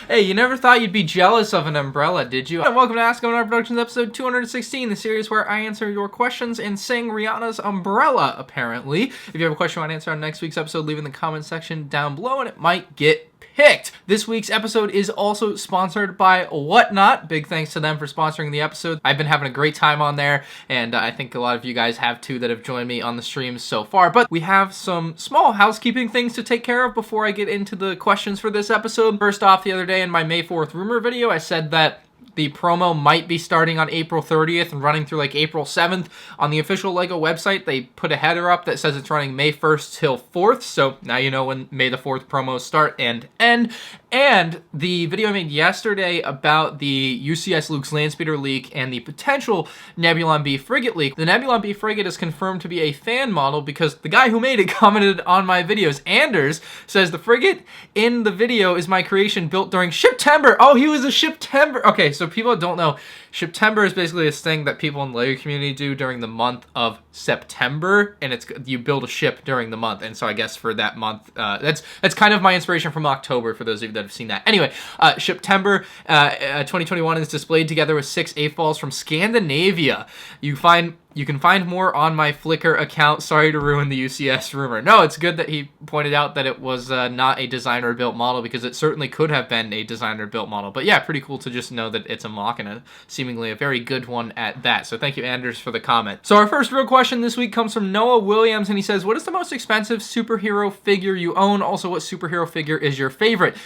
Hey, you never thought you'd be jealous of an umbrella, did you? And welcome to Ask MandRproductions episode 216, the series where I answer your questions and sing Rihanna's Umbrella, apparently. If you have a question you want to answer on next week's episode, leave it in the comment section down below and it might get picked. This week's episode is also sponsored by Whatnot. Big thanks to them for sponsoring the episode. I've been having a great time on there, and I think a lot of you guys have too that have joined me on the streams so far. But we have some small housekeeping things to take care of before I get into the questions for this episode. First off, the other day in my May 4th rumor video, I said that the promo might be starting on April 30th and running through like April 7th. On the official LEGO website, they put a header up that says it's running May 1st till 4th. So now you know when May the 4th promos start and end. And the video I made yesterday about the UCS Luke's Landspeeder leak and the potential Nebulon B frigate leak. The Nebulon B frigate is confirmed to be a fan model because the guy who made it commented on my videos. Anders says the frigate in the video is my creation built during Shiptember. Oh, he was a Shiptember. Okay, so people that don't know, Shiptember is basically this thing that people in the LEGO community do during the month of September, and it's you build a ship during the month. And so I guess for that month, that's kind of my inspiration from October for those of you that have seen that. Anyway, Shiptember 2021 is displayed together with 6 AFOLs from Scandinavia. You can find more on my Flickr account. Sorry to ruin the UCS rumor. No, it's good that he pointed out that it was not a designer-built model, because it certainly could have been a designer-built model. But yeah, pretty cool to just know that it's a mock, and seemingly a very good one at that. So thank you, Anders, for the comment. So our first real question this week comes from Noah Williams, and he says, what is the most expensive superhero figure you own? Also, what superhero figure is your favorite?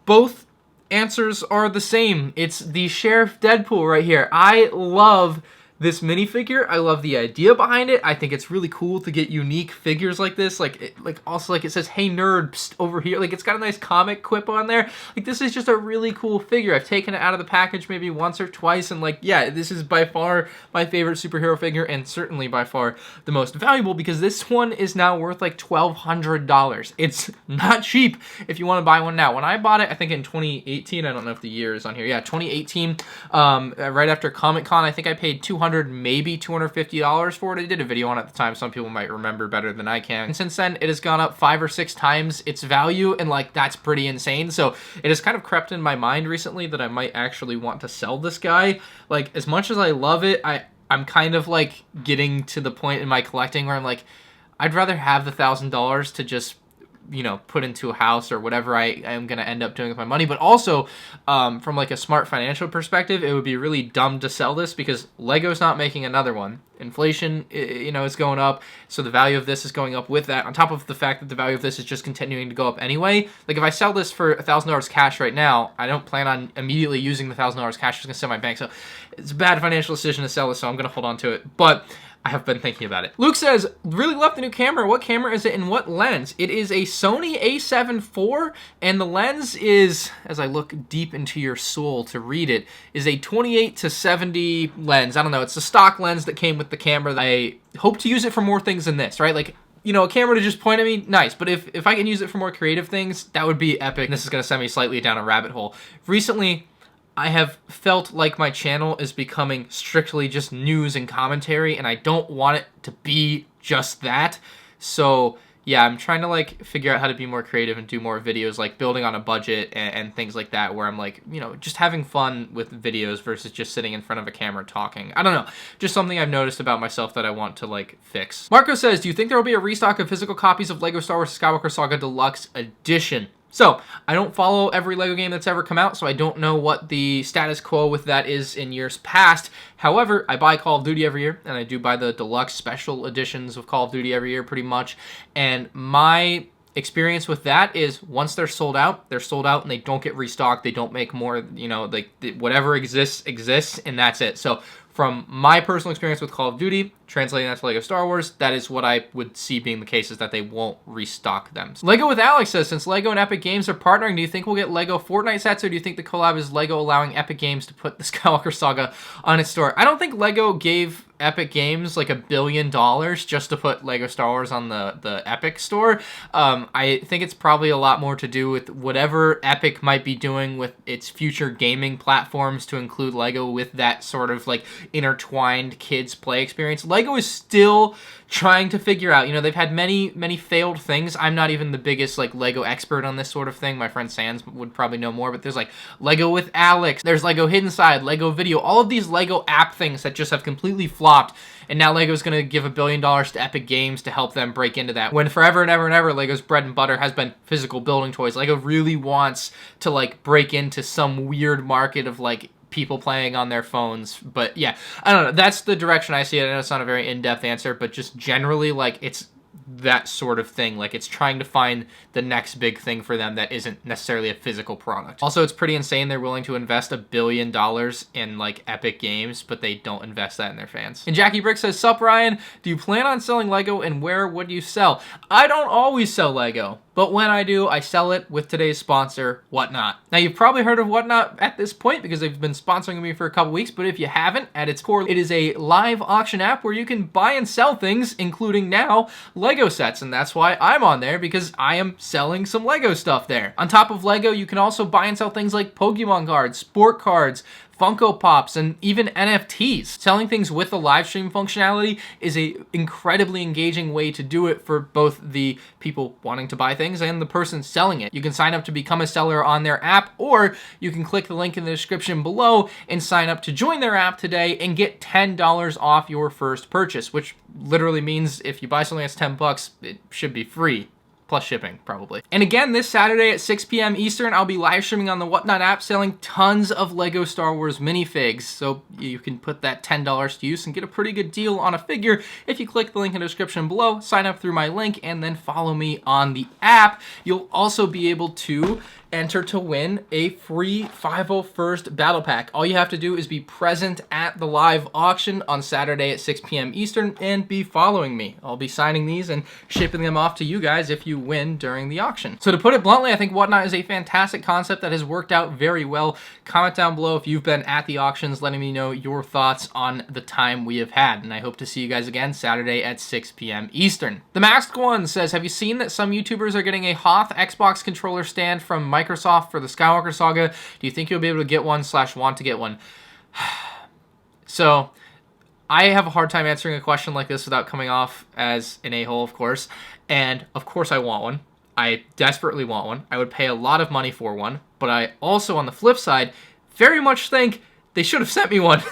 Both answers are the same. It's the Sheriff Deadpool right here. I love this minifigure. I love the idea behind it. I think it's really cool to get unique figures like this. Also it says, "Hey nerd," psst, over here. Like, it's got a nice comic quip on there. Like, this is just a really cool figure. I've taken it out of the package maybe once or twice, and like, yeah, this is by far my favorite superhero figure, and certainly by far the most valuable, because this one is now worth like $1,200. It's not cheap if you want to buy one now. When I bought it, I think in 2018, I don't know if the year is on here. Yeah, 2018, right after Comic-Con, I think I paid $200, maybe $250 for it. I did a video on it at the time. Some people might remember better than I can. And since then, it has gone up 5 or 6 times its value, and like, that's pretty insane. So it has kind of crept in my mind recently that I might actually want to sell this guy. Like, as much as I love it, I'm kind of like getting to the point in my collecting where I'm like, I'd rather have the $1,000 to just, you know, put into a house or whatever I am going to end up doing with my money. But also, from like a smart financial perspective, it would be really dumb to sell this because Lego's not making another one. Inflation, you know, is going up, so the value of this is going up with that, on top of the fact that the value of this is just continuing to go up anyway. Like, if I sell this for $1,000 cash right now, I don't plan on immediately using the $1,000 cash. It's going to sit in my bank, so it's a bad financial decision to sell this, so I'm going to hold on to it. But I have been thinking about it. Luke says, really love the new camera. What camera is it and what lens? It is a Sony a7 IV, and the lens is, as I look deep into your soul to read it, is a 28-70 lens. I don't know, it's a stock lens that came with the camera. I hope to use it for more things than this, right? Like, you know, a camera to just point at me, nice. But if I can use it for more creative things, that would be epic. This is gonna send me slightly down a rabbit hole. Recently, I have felt like my channel is becoming strictly just news and commentary, and I don't want it to be just that. So yeah, I'm trying to like figure out how to be more creative and do more videos like building on a budget and things like that, where I'm like, you know, just having fun with videos versus just sitting in front of a camera talking. I don't know, just something I've noticed about myself that I want to like fix. Marco says, do you think there will be a restock of physical copies of LEGO Star Wars Skywalker Saga Deluxe Edition? So, I don't follow every LEGO game that's ever come out, so I don't know what the status quo with that is in years past. However, I buy Call of Duty every year, and I do buy the deluxe special editions of Call of Duty every year pretty much. And my experience with that is once they're sold out, and they don't get restocked. They don't make more, you know, like whatever exists, and that's it. So, from my personal experience with Call of Duty, translating that to LEGO Star Wars, that is what I would see being the case, is that they won't restock them. LEGO with Alex says, since LEGO and Epic Games are partnering, do you think we'll get LEGO Fortnite sets, or do you think the collab is LEGO allowing Epic Games to put the Skywalker Saga on its store? I don't think LEGO gave Epic Games like $1 billion just to put LEGO Star Wars on the Epic store. I think it's probably a lot more to do with whatever Epic might be doing with its future gaming platforms to include LEGO with that sort of like intertwined kids play experience. LEGO is still trying to figure out, you know, they've had many failed things. I'm not even the biggest like LEGO expert on this sort of thing. My friend Sans would probably know more, but there's like LEGO with Alex, there's LEGO Hidden Side, LEGO Video, all of these LEGO app things that just have completely flopped. And now LEGO's going to give $1 billion to Epic Games to help them break into that. When forever and ever and ever, LEGO's bread and butter has been physical building toys. LEGO really wants to like break into some weird market of like people playing on their phones. But yeah, I don't know. That's the direction I see it. I know it's not a very in-depth answer, but just generally like it's that sort of thing. Like it's trying to find the next big thing for them that isn't necessarily a physical product. Also, it's pretty insane they're willing to invest $1 billion in like Epic Games, but they don't invest that in their fans. And Jackie Brick says, "Sup Ryan, do you plan on selling LEGO and where would you sell?" I don't always sell LEGO, but when I do, I sell it with today's sponsor, Whatnot. Now, you've probably heard of Whatnot at this point because they've been sponsoring me for a couple weeks, but if you haven't, at its core, it is a live auction app where you can buy and sell things, including now LEGO sets, and that's why I'm on there, because I am selling some LEGO stuff there. On top of LEGO, you can also buy and sell things like Pokemon cards, sport cards, Funko Pops, and even NFTs. Selling things with the live stream functionality is a incredibly engaging way to do it for both the people wanting to buy things and the person selling it. You can sign up to become a seller on their app, or you can click the link in the description below and sign up to join their app today and get $10 off your first purchase, which literally means if you buy something that's $10, it should be free. Plus shipping, probably. And again, this Saturday at 6 p.m. Eastern, I'll be live streaming on the Whatnot app selling tons of LEGO Star Wars minifigs. So you can put that $10 to use and get a pretty good deal on a figure if you click the link in the description below, sign up through my link, and then follow me on the app. You'll also be able to enter to win a free 501st battle pack. All you have to do is be present at the live auction on Saturday at 6 p.m. Eastern and be following me. I'll be signing these and shipping them off to you guys if you win during the auction. So to put it bluntly, I think Whatnot is a fantastic concept that has worked out very well. Comment down below if you've been at the auctions, letting me know your thoughts on the time we have had. And I hope to see you guys again Saturday at 6 p.m. Eastern. The Masked One says, have you seen that some YouTubers are getting a Hoth Xbox controller stand from Microsoft for the Skywalker Saga? Do you think you'll be able to get one / want to get one? So, I have a hard time answering a question like this without coming off as an a-hole, of course. And, of course, I want one. I desperately want one. I would pay a lot of money for one. But I also, on the flip side, very much think they should have sent me one.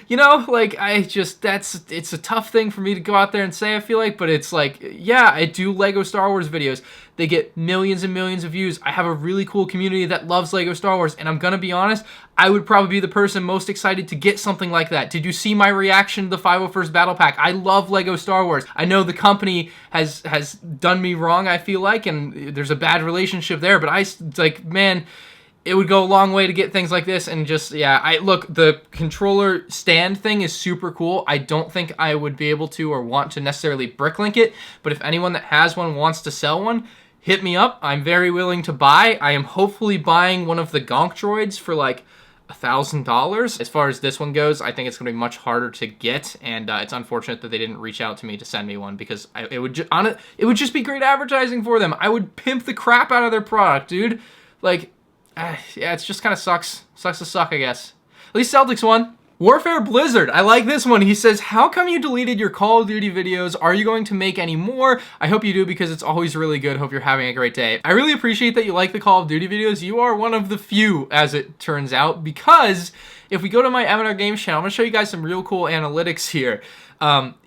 You know, like, it's a tough thing for me to go out there and say, I feel like, but it's like, yeah, I do LEGO Star Wars videos. They get millions and millions of views. I have a really cool community that loves LEGO Star Wars, and I'm gonna be honest, I would probably be the person most excited to get something like that. Did you see my reaction to the 501st Battle Pack? I love LEGO Star Wars. I know the company has done me wrong, I feel like, and there's a bad relationship there, but like, man, it would go a long way to get things like this. And just, yeah, look, the controller stand thing is super cool. I don't think I would be able to or want to necessarily bricklink it, but if anyone that has one wants to sell one, hit me up. I'm very willing to buy. I am hopefully buying one of the Gonk droids for like $1,000. As far as this one goes, I think it's going to be much harder to get, and it's unfortunate that they didn't reach out to me to send me one, because it would just be great advertising for them. I would pimp the crap out of their product, dude. Like, yeah, it just kind of sucks. Sucks to suck, I guess. At least Celtics won. Warfare Blizzard, I like this one. He says, how come you deleted your Call of Duty videos? Are you going to make any more? I hope you do, because it's always really good. Hope you're having a great day. I really appreciate that you like the Call of Duty videos. You are one of the few, as it turns out, because if we go to my MandRgames channel, I'm going to show you guys some real cool analytics here.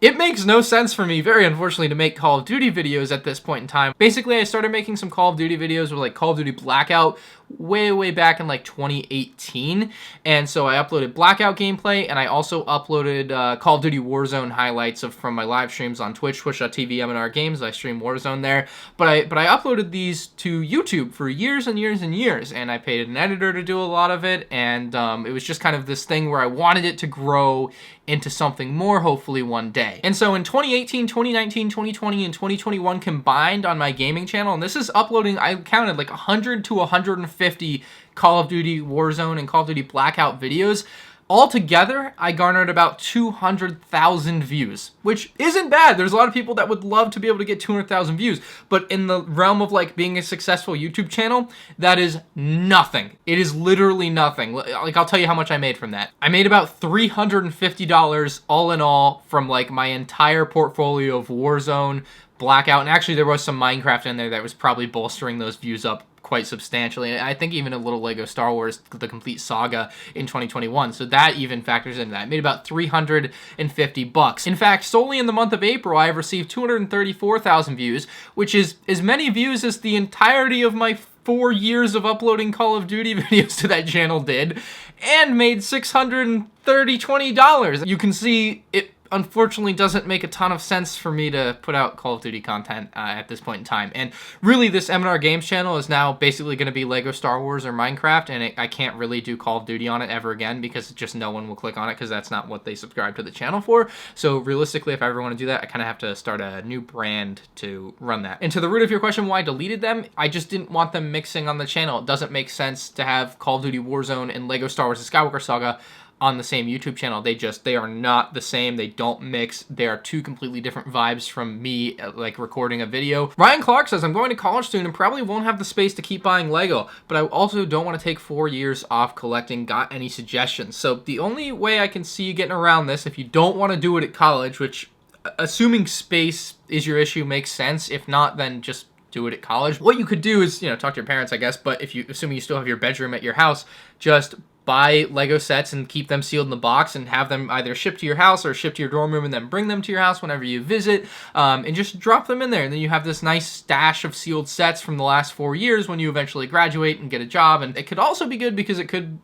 It makes no sense for me, very unfortunately, to make Call of Duty videos at this point in time. Basically, I started making some Call of Duty videos with like Call of Duty Blackout way back in like 2018, and so I uploaded Blackout gameplay, and I also uploaded Call of Duty Warzone highlights from my live streams on Twitch, twitch.tv MandRgames. I stream Warzone there, but I uploaded these to YouTube for years and years and years, and I paid an editor to do a lot of it, and it was just kind of this thing where I wanted it to grow into something more, hopefully one day. And so in 2018, 2019, 2020, and 2021 combined on my gaming channel, and this is uploading, I counted like 100 to 150 Call of Duty Warzone and Call of Duty Blackout videos. Altogether, I garnered about 200,000 views, which isn't bad. There's a lot of people that would love to be able to get 200,000 views, but in the realm of like being a successful YouTube channel, that is nothing. It is literally nothing. Like, I'll tell you how much I made from that. I made about $350 all in all from like my entire portfolio of Warzone, Blackout, and actually there was some Minecraft in there that was probably bolstering those views up quite substantially. And I think even a little LEGO Star Wars, the complete saga in 2021. So that even factors into that. I made about $350. In fact, solely in the month of April, I have received 234,000 views, which is as many views as the entirety of my 4 years of uploading Call of Duty videos to that channel did, and made $620. You can see it unfortunately doesn't make a ton of sense for me to put out Call of Duty content at this point in time. And really, this MandRgames channel is now basically going to be LEGO Star Wars or Minecraft, and I can't really do Call of Duty on it ever again because just no one will click on it because that's not what they subscribe to the channel for. So realistically, if I ever want to do that, I kind of have to start a new brand to run that. And to the root of your question, why I deleted them, I just didn't want them mixing on the channel. It doesn't make sense to have Call of Duty Warzone and LEGO Star Wars and Skywalker Saga on the same YouTube channel. They are not the same. They don't mix. They are two completely different vibes from me, like recording a video. Ryan Clark says, I'm going to college soon and probably won't have the space to keep buying Lego, but I also don't want to take 4 years off collecting. Got any suggestions? So the only way I can see you getting around this, if you don't want to do it at college, which assuming space is your issue makes sense. If not, then just do it at college. What you could do is, talk to your parents, I guess, but assuming you still have your bedroom at your house, just buy Lego sets and keep them sealed in the box and have them either shipped to your house or shipped to your dorm room and then bring them to your house whenever you visit, and just drop them in there. And then you have this nice stash of sealed sets from the last 4 years when you eventually graduate and get a job. And it could also be good because it could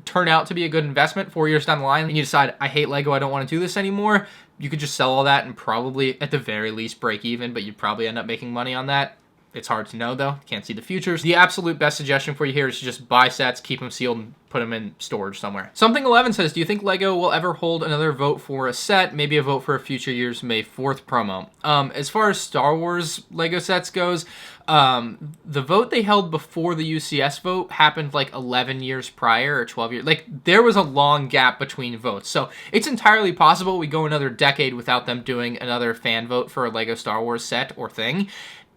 turn out to be a good investment 4 years down the line and you decide, I hate Lego, I don't want to do this anymore. You could just sell all that and probably at the very least break even, but you'd probably end up making money on that. It's hard to know though, can't see the futures. The absolute best suggestion for you here is to just buy sets, keep them sealed, and put them in storage somewhere. Something 11 says, do you think LEGO will ever hold another vote for a set? Maybe a vote for a future year's May 4th promo. As far as Star Wars LEGO sets goes, the vote they held before the UCS vote happened like 11 years prior or 12 years. Like, there was a long gap between votes. So it's entirely possible we go another decade without them doing another fan vote for a LEGO Star Wars set or thing.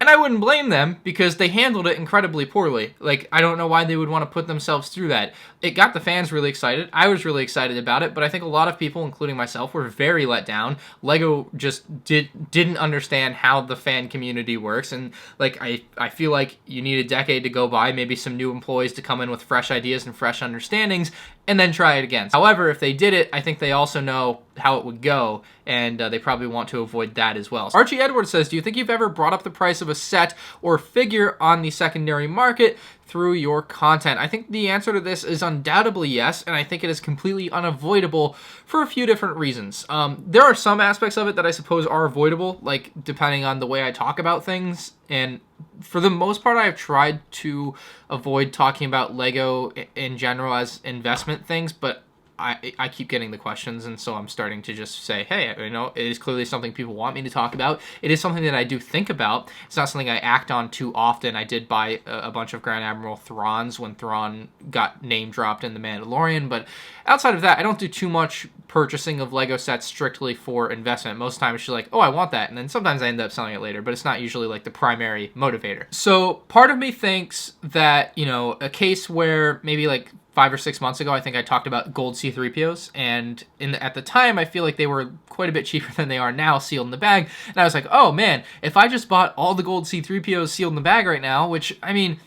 And I wouldn't blame them because they handled it incredibly poorly. Like, I don't know why they would want to put themselves through that. It got the fans really excited. I was really excited about it, but I think a lot of people, including myself, were very let down. LEGO just didn't understand how the fan community works. And, like, I feel like you need a decade to go by, maybe some new employees to come in with fresh ideas and fresh understandings, and then try it again. However, if they did it, I think they also know how it would go, and they probably want to avoid that as well. Archie Edwards says, do you think you've ever brought up the price of a set or figure on the secondary market through your content? I think the answer to this is undoubtedly yes, and I think it is completely unavoidable for a few different reasons. There are some aspects of it that I suppose are avoidable, like depending on the way I talk about things, and for the most part, I've tried to avoid talking about LEGO in general as investment things, but I keep getting the questions, and so I'm starting to just say, hey, it is clearly something people want me to talk about. It is something that I do think about. It's not something I act on too often. I did buy a bunch of Grand Admiral Thrawns when Thrawn got name dropped in The Mandalorian, but outside of that, I don't do too much purchasing of LEGO sets strictly for investment. Most times it's just like, oh, I want that, and then sometimes I end up selling it later, but it's not usually like the primary motivator. So part of me thinks that, a case where maybe like 5 or 6 months ago, I think I talked about gold C-3POs, and at the time, I feel like they were quite a bit cheaper than they are now, sealed in the bag, and I was like, oh man, if I just bought all the gold C-3POs sealed in the bag right now, which, I mean,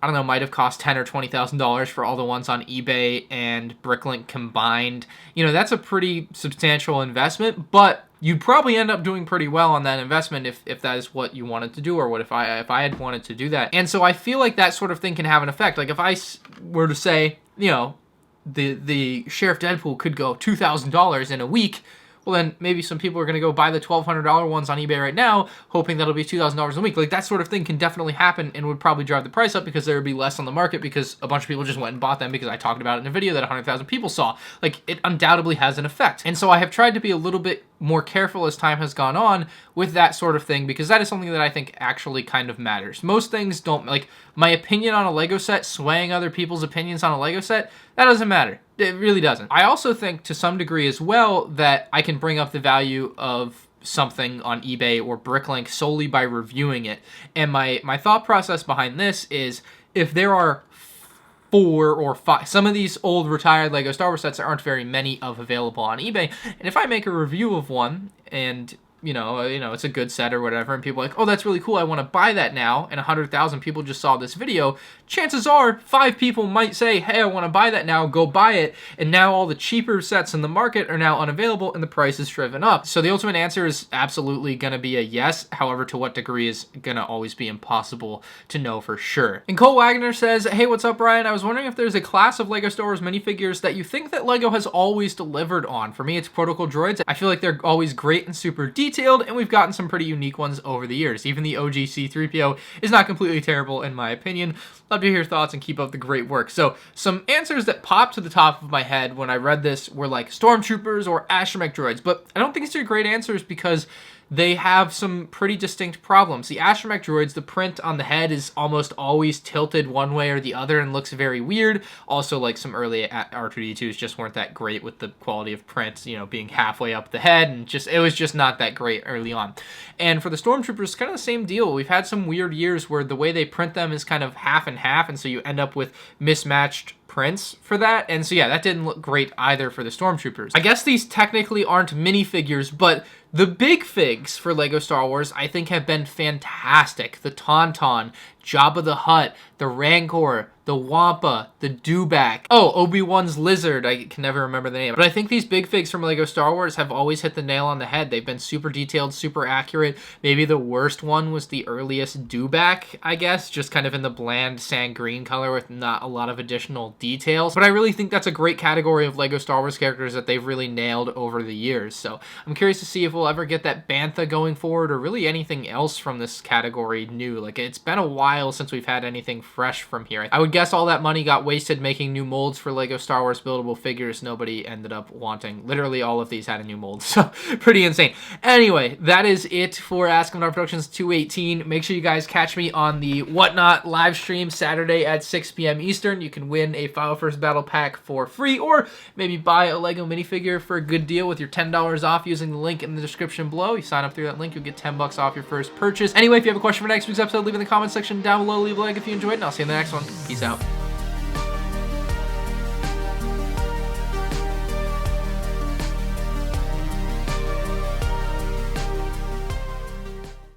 I don't know, might have cost $10,000 or $20,000 for all the ones on eBay and Bricklink combined. That's a pretty substantial investment, but you'd probably end up doing pretty well on that investment if that is what you wanted to do, or what if I had wanted to do that. And so I feel like that sort of thing can have an effect. Like if I were to say, the Sheriff Deadpool could go $2,000 in a week, well then maybe some people are going to go buy the $1,200 ones on eBay right now, hoping that'll be $2,000 a week. Like that sort of thing can definitely happen and would probably drive the price up because there would be less on the market because a bunch of people just went and bought them because I talked about it in a video that 100,000 people saw. Like it undoubtedly has an effect. And so I have tried to be a little bit more careful as time has gone on with that sort of thing because that is something that I think actually kind of matters. Most things don't, like my opinion on a LEGO set, swaying other people's opinions on a LEGO set, that doesn't matter. It really doesn't. I also think to some degree as well that I can bring up the value of something on eBay or Bricklink solely by reviewing it. And my thought process behind this is, if there are 4 or 5, some of these old retired LEGO Star Wars sets, there aren't very many of available on eBay, and if I make a review of one and you know, it's a good set or whatever, and people are like, oh, that's really cool, I want to buy that now, and 100,000 people just saw this video, chances are 5 people might say, hey, I want to buy that now, go buy it, and now all the cheaper sets in the market are now unavailable, and the price is driven up. So the ultimate answer is absolutely going to be a yes. However, to what degree is going to always be impossible to know for sure. And Cole Wagner says, hey, what's up, Brian? I was wondering if there's a class of LEGO Star Wars minifigures that you think that LEGO has always delivered on. For me, it's protocol droids. I feel like they're always great and super detailed, and we've gotten some pretty unique ones over the years. Even the OG C-3PO is not completely terrible in my opinion. Love to hear your thoughts and keep up the great work. So some answers that popped to the top of my head when I read this were like stormtroopers or astromech droids, but I don't think these are great answers because they have some pretty distinct problems. The astromech droids, the print on the head is almost always tilted one way or the other and looks very weird. Also, like some early R2-D2s just weren't that great with the quality of print, you know, being halfway up the head, and it was just not that great early on. And for the stormtroopers, kind of the same deal. We've had some weird years where the way they print them is kind of half and half, and so you end up with mismatched prints for that. And so yeah, that didn't look great either for the stormtroopers. I guess these technically aren't minifigures, but the big figs for LEGO Star Wars I think have been fantastic. The Tauntaun, Jabba the Hutt, the Rancor, the Wampa, the Dewback. Oh, Obi-Wan's lizard. I can never remember the name. But I think these big figs from LEGO Star Wars have always hit the nail on the head. They've been super detailed, super accurate. Maybe the worst one was the earliest Dewback, I guess, just kind of in the bland sand green color with not a lot of additional details. But I really think that's a great category of LEGO Star Wars characters that they've really nailed over the years. So I'm curious to see if we'll ever get that Bantha going forward, or really anything else from this category new. Like, it's been a while since we've had anything fresh from here. I would guess all that money got wasted making new molds for LEGO Star Wars buildable figures nobody ended up wanting. Literally all of these had a new mold, so pretty insane. Anyway, that is it for Ask MandRproductions 218. Make sure you guys catch me on the Whatnot live stream Saturday at 6 p.m. Eastern. You can win a Final First Battle pack for free, or maybe buy a LEGO minifigure for a good deal with your $10 off using the link in the description below. You sign up through that link, you'll get $10 off your first purchase. Anyway, if you have a question for next week's episode, leave it in the comments section down below. Leave a like if you enjoyed, and I'll see you in the next one. Peace out.